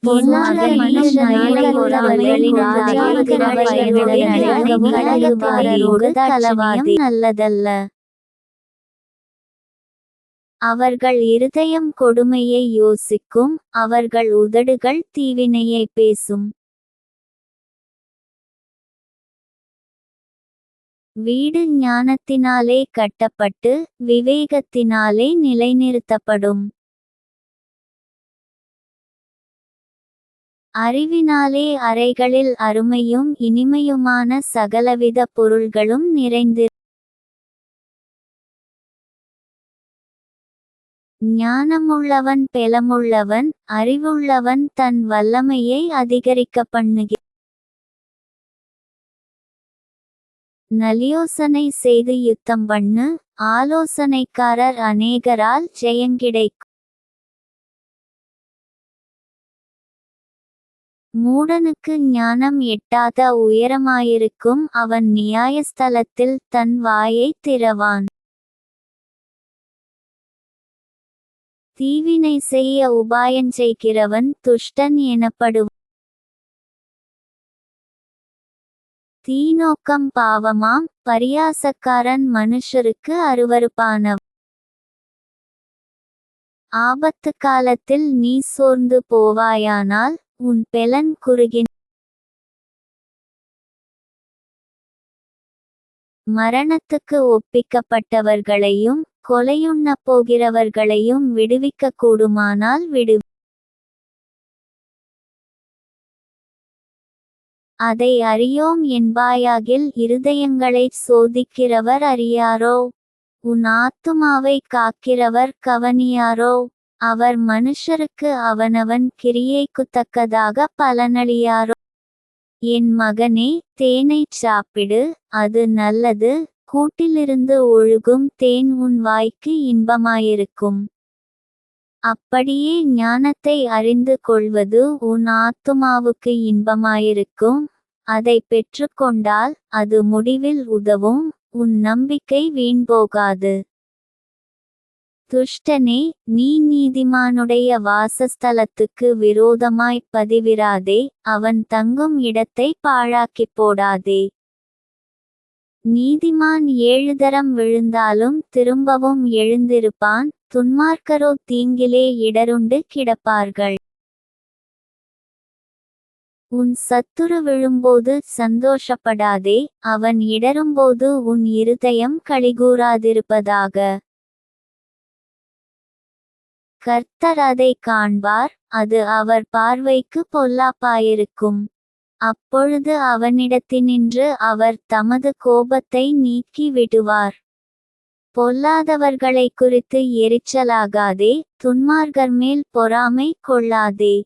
பொல்லாத மனுஷன் நாளையுள்ளவர்களின் ராஜாதிராஜரோடு களவாதே நல்லதல்ல. அவர்கள் இருதயம் கொடுமையை யோசிக்கும், அவர்கள் உதடுகள் தீவினையை பேசும். வீடு ஞானத்தினாலே கட்டப்பட்டு விவேகத்தினாலே நிலைநிறுத்தப்படும். அறிவினாலே அறைகளில் அருமையும் இனிமையுமான சகலவித பொருள்களும் நிறைந்திரு. ஞானமுள்ளவன் பெலமுள்ளவன், அறிவுள்ளவன் தன் வல்லமையை அதிகரிக்க பண்ணுகிறான். நலியோசனை செய்து யுத்தம் பண்ணு, ஆலோசனைக்காரர் அநேகரால் ஜெயங்கிடைக்கும். மூடனுக்கு ஞானம் எட்டாத உயரமாயிருக்கும், அவன் நியாயஸ்தலத்தில் தன் வாயைத் திறவான். தீவினை செய்ய உபாயஞ்செய்கிறவன் துஷ்டன் எனப்படுவான். தீநோக்கம் பாவமாம், பரியாசக்காரன் மனுஷருக்கு அருவருப்பானவன். ஆபத்து காலத்தில் நீ சோர்ந்து போவாயானால் உன் பெலன் குறுகின். மரணத்துக்கு ஒப்பிக்கப்பட்டவர்களையும் கொலையுண்ணப் போகிறவர்களையும் விடுவிக்க கூடுமானால் விடு. அதை அறியோம் என்பாயாகில் இருதயங்களைச் சோதிக்கிறவர் அறியாரோ? உன் ஆத்துமாவை காக்கிறவர் கவனியாரோ? அவர் மனுஷருக்கு அவனவன் கிரியைக்குத்தக்கதாக பலனளியாரோ? என் மகனே, தேனைச் சாப்பிடு, அது நல்லது, கூட்டிலிருந்து ஒழுகும் தேன் உன் வாய்க்கு இன்பமாயிருக்கும். அப்படியே ஞானத்தை அறிந்து கொள்வது உன் ஆத்துமாவுக்கு இன்பமாயிருக்கும். அதை பெற்றுக்கொண்டால் அது முடிவில் உதவும், உன் நம்பிக்கை வீண்போகாது. துஷ்டனே, நீ நீதிமானுடைய வாசஸ்தலத்துக்கு விரோதமாய்ப் பதிவிராதே, அவன் தங்கும் இடத்தை பாழாக்கிப் போடாதே. நீதிமான் 7 தரம் விழுந்தாலும் திரும்பவும் எழுந்திருப்பான், துன்மார்க்கரோ தீங்கிலே இடருண்டு கிடப்பார்கள். உன் சத்துரு விழும்போது சந்தோஷப்படாதே, அவன் இடரும்போது உன் இருதயம் களிகூராதிருப்பதாக. கர்த்தர் அதை காண்பார், அது அவர் பார்வைக்கு பொல்லாப்பாயிருக்கும். அப்பொழுது அவனிடத்தினின்று அவர் தமது கோபத்தை நீக்கி விடுவார். பொல்லாதவர்களைக் குறித்து எரிச்சலாகாதே, துன்மார்க்கர் மேல் பொறாமை கொள்ளாதே.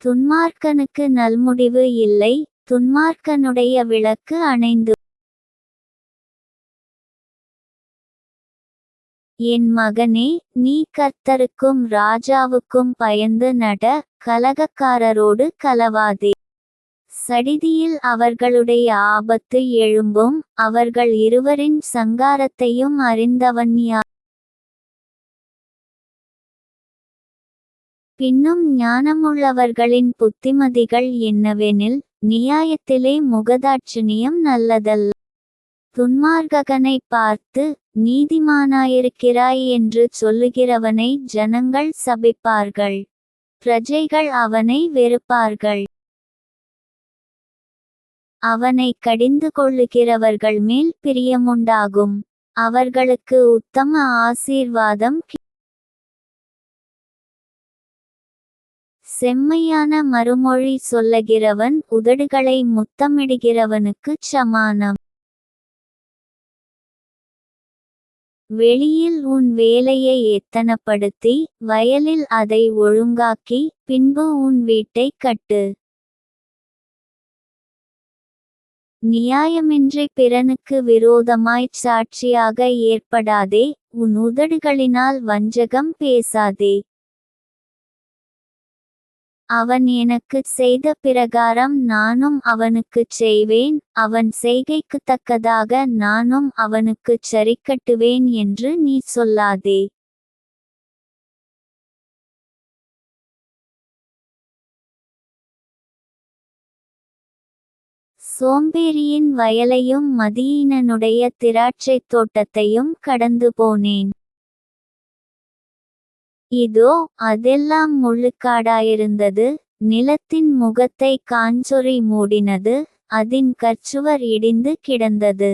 துன்மார்க்கனுக்கு நல்முடிவு இல்லை, துன்மார்க்கனுடைய விளக்கு அணைந்து. என் மகனே, நீ கர்த்தருக்கும் ராஜாவுக்கும் பயந்து நட, கலகக்காரரோடு கலவாதே. சடிதியில் அவர்களுடைய ஆபத்து எழும்பும், அவர்கள் இருவரின் சங்காரத்தையும் அறிந்தவன் யார்? பின்னும் ஞானமுள்ளவர்களின் புத்திமதிகள் என்னவெனில், நியாயத்திலே முகதாட்சிணியம் நல்லதல்ல. துன்மார்க்ககனைப் பார்த்து, நீதிமானாயிருக்கிறாய் என்று சொல்லுகிறவனை ஜனங்கள் சபிப்பார்கள், பிரஜைகள் அவனை வெறுப்பார்கள். அவனை கடிந்து கொள்ளுகிறவர்கள் மேல் பிரியமுண்டாகும், அவர்களுக்கு உத்தம ஆசீர்வாதம். செம்மையான மறுமொழி சொல்லுகிறவன் உதடுகளை முத்தமிடுகிறவனுக்குச் சமானம். வெளியில் உன் வேலையை எத்தனப்படுத்தி, வயலில் அதை ஒழுங்காக்கி, பின்பு உன் வீட்டைக் கட்டு. நியாயமின்றி பிறனுக்கு விரோதமாய்ச் சாட்சியாக ஏற்படாதே, உன் உதடுகளினால் வஞ்சகம் பேசாதே. அவன் எனக்குச் செய்த பிரகாரம் நானும் அவனுக்குச் செய்வேன், அவன் செய்கைக்குத்தக்கதாக நானும் அவனுக்குச் சரிக்கட்டுவேன் என்று நீ சொல்லாதே. சோம்பேறியின் வயலையும் மதியீனனுடைய திராட்சைத் தோட்டத்தையும் கடந்து போனேன். இதோ அதெல்லாம் முள்ளுக்காடாயிருந்தது, நிலத்தின் முகத்தை காஞ்சொறி மூடினது, அதின் கற்சுவர் இடிந்து கிடந்தது.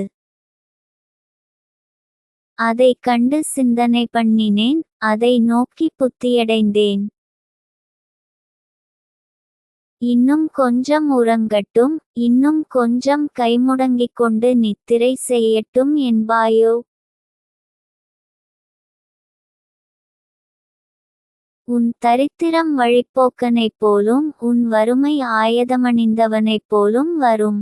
அதைக் கண்டு சிந்தனை பண்ணினேன், அதை நோக்கி புத்தியடைந்தேன். இன்னும் கொஞ்சம் உறங்கட்டும், இன்னும் கொஞ்சம் கைமுடங்கிக் கொண்டு நித்திரை செய்யட்டும் என்பாயோ? உன் தரித்திரம் வழிப்போக்கனைப் போலும் உன் வறுமை ஆயதமணிந்தவனைப் போலும் வரும்.